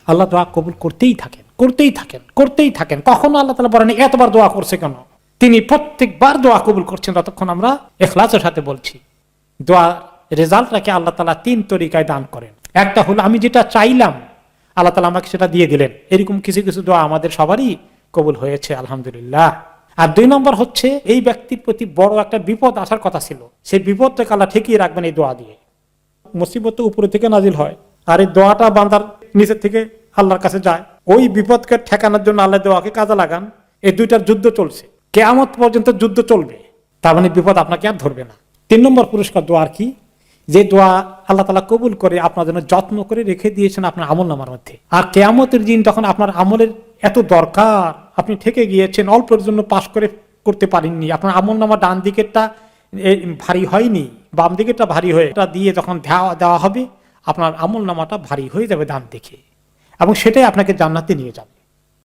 আল্লাহ দোয়া কবুল করতেই থাকেন, করতেই থাকেন, করতেই থাকেন। কখনো আল্লাহ তাআলা বলেন এতবার দোয়া করছে কেন? তিনি প্রত্যেকবার দোয়া কবুল করছেন যতক্ষণ আমরা ইখলাসের সাথে বলছি। দোয়া রেজাল্টটাকে আল্লাহ তাআলা 3 তরিকায় দান করেন। একটা হলো আমি যেটা চাইলাম আল্লাহ তাআলা আমাকে সেটা দিয়ে দিলেন, এরকম কিছু কিছু দোয়া আমাদের সবারই কবুল হয়েছে আলহামদুলিল্লাহ। আর 2 নম্বর হচ্ছে এই ব্যক্তির প্রতি বড় একটা বিপদ আসার কথা ছিল, সেই বিপদটাকে আল্লাহ ঠেকিয়ে রাখবেন এই দোয়া দিয়ে। মুসিবত তো উপরে থেকে নাজিল হয়, আর এই দোয়াটা বান্দার নিচের থেকে আল্লাহর কাছে যায়। ওই বিপদকে ঠেকানোর জন্য আল্লাহ দোয়াকে কাজে লাগান। এই দুইটার যুদ্ধ চলছে, কিয়ামত পর্যন্ত যুদ্ধ চলবে, তার মানে বিপদ আপনাকে আর ধরবে না। 3 নম্বর পুরস্কার দোয়ার কি, যে দোয়া আল্লাহ তাআলা কবুল করে আপনার জন্য যত্ন করে রেখে দিয়েছেন আপনার আমলনামার মধ্যে। আর কিয়ামতের দিন তখন আপনার আমলের এত দরকার, আপনি ঠেকে গিয়েছেন, অল্পের জন্য পাশ করতে পারেননি, আপনার আমলনামা ডান দিকেরটা ভারী হয়নি, বাম দিকেরটা ভারী হয়ে এটা দিয়ে যখন দেওয়া হবে আপনার আমলনামাটা ভারী হয়ে যাবে ডান দিকে, এবং সেটাই আপনাকে জান্নাতে নিয়ে যাবে।